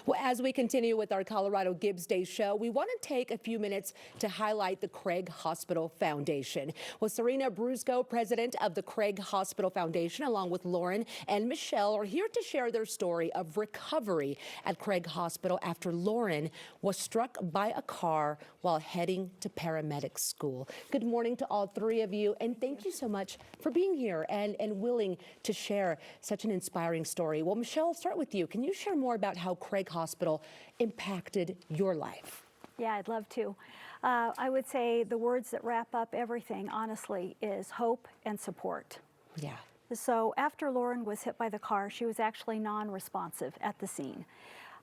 Well, as we continue with our Colorado Gibbs Day show, we want to take a few minutes to highlight the Craig Hospital Foundation. Well, Serena Brusco, president of the Craig Hospital Foundation, along with Lauren and Michelle, are here to share their story of recovery at Craig Hospital after Lauren was struck by a car while heading to paramedic school. Good morning to all three of you, and thank you so much for being here and willing to share such an inspiring story. Well, Michelle, I'll start with you. Can you share more about how Craig Hospital impacted your life? Yeah, I'd love to. I would say the words that wrap up everything, honestly, is hope and support. Yeah. So after Lauren was hit by the car, she was actually non-responsive at the scene.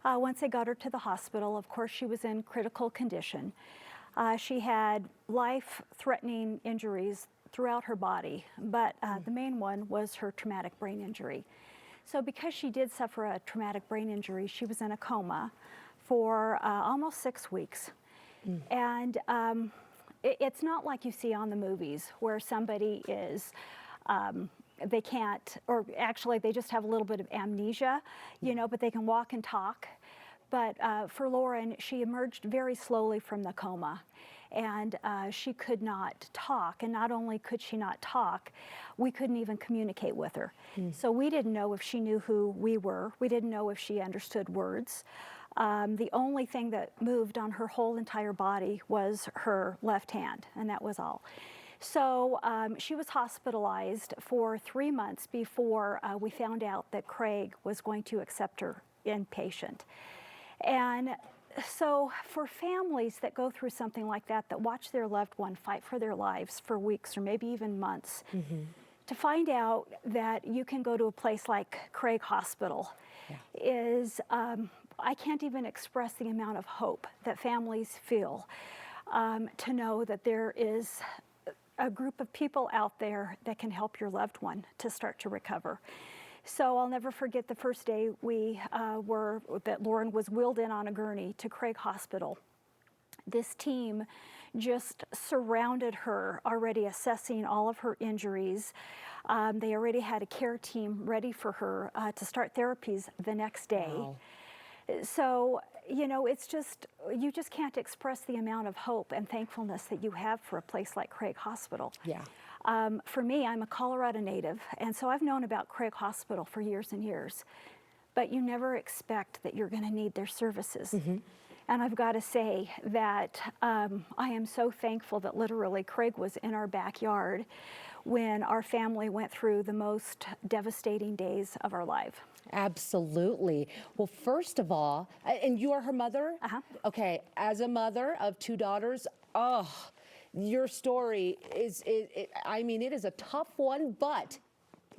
Once they got her to the hospital, of course, she was in critical condition. She had life-threatening injuries throughout her body, but the main one was her traumatic brain injury. So because she did suffer a traumatic brain injury, she was in a coma for almost 6 weeks. And it's not like you see on the movies where somebody is, they can't, or actually they just have a little bit of amnesia, you know, but they can walk and talk. But for Lauren, she emerged very slowly from the coma, and she could not talk. And not only could she not talk, we couldn't even communicate with her. So we didn't know if she knew who we were. We didn't know if she understood words. The only thing that moved on her whole entire body was her left hand, and that was all. So she was hospitalized for 3 months before we found out that Craig was going to accept her inpatient. And so for families that go through something like that, that watch their loved one fight for their lives for weeks or maybe even months, to find out that you can go to a place like Craig Hospital is, I can't even express the amount of hope that families feel to know that there is a group of people out there that can help your loved one to start to recover. So I'll never forget the first day that Lauren was wheeled in on a gurney to Craig Hospital. This team just surrounded her, already assessing all of her injuries. They already had a care team ready for her to start therapies the next day. Wow. So, you know, it's just, you just can't express the amount of hope and thankfulness that you have for a place like Craig Hospital. Yeah. For me, I'm a Colorado native, and so I've known about Craig Hospital for years and years, but you never expect that you're going to need their services. And I've got to say that I am so thankful that literally Craig was in our backyard when our family went through the most devastating days of our life. Absolutely. Well, first of all, and you are her mother? Okay, as a mother of 2 daughters, your story is, I mean, it is a tough one, but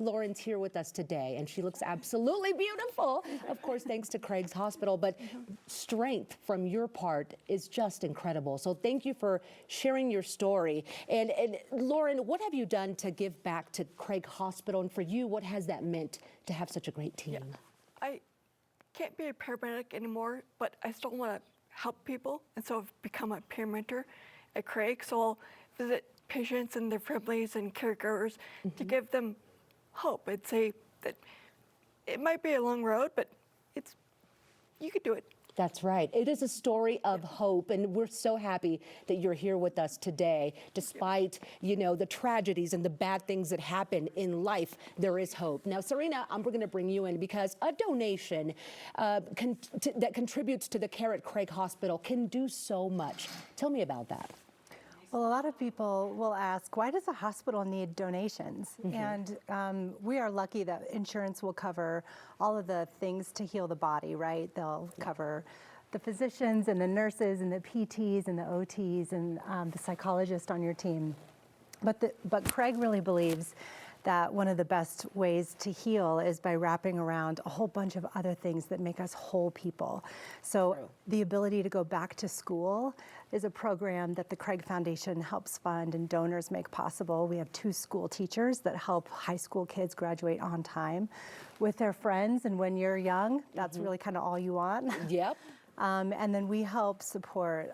Lauren's here with us today, and she looks absolutely beautiful, of course, thanks to Craig's Hospital, but strength from your part is just incredible. So thank you for sharing your story. And Lauren, what have you done to give back to Craig Hospital? And for you, what has that meant to have such a great team? Yeah. I can't be a paramedic anymore, but I still want to help people, and so I've become a peer mentor at Craig. So I'll visit patients and their families and caregivers to give them hope. I'd say that it might be a long road, but you could do it. That's right. It is a story of hope, and we're so happy that you're here with us today. Despite, you know, the tragedies and the bad things that happen in life, there is hope. Now, Serena, we're going to bring you in because a donation that contributes to the care at Craig Hospital can do so much. Tell me about that. Well, a lot of people will ask, why does a hospital need donations? And we are lucky that insurance will cover all of the things to heal the body, right? They'll cover the physicians and the nurses and the PTs and the OTs and the psychologist on your team. But Craig really believes that one of the best ways to heal is by wrapping around a whole bunch of other things that make us whole people. So the ability to go back to school is a program that the Craig Foundation helps fund and donors make possible. We have 2 school teachers that help high school kids graduate on time with their friends, and when you're young, that's really kind of all you want. Yep. And then we help support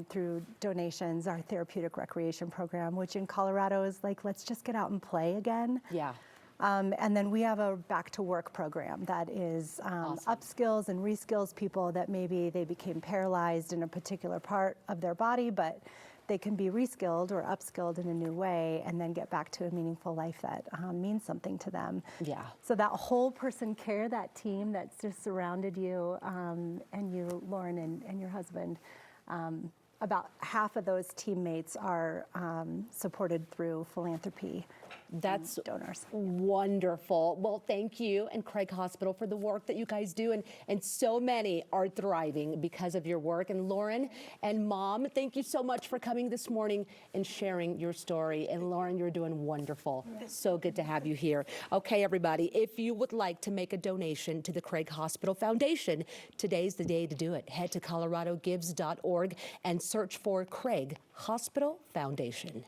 through donations our therapeutic recreation program, which in Colorado is like, let's just get out and play again. Yeah. And then we have a back to work program that is upskills and reskills people that maybe they became paralyzed in a particular part of their body, but they can be reskilled or upskilled in a new way and then get back to a meaningful life that means something to them. Yeah. So that whole person care, that team that's just surrounded you and you, Lauren, and your husband, about half of those teammates are supported through philanthropy. That's donors. Wonderful. Well, thank you and Craig Hospital for the work that you guys do. And so many are thriving because of your work. And Lauren and Mom, thank you so much for coming this morning and sharing your story. And Lauren, you're doing wonderful. So good to have you here. Okay, everybody, if you would like to make a donation to the Craig Hospital Foundation, today's the day to do it. Head to coloradogives.org and search for Craig Hospital Foundation.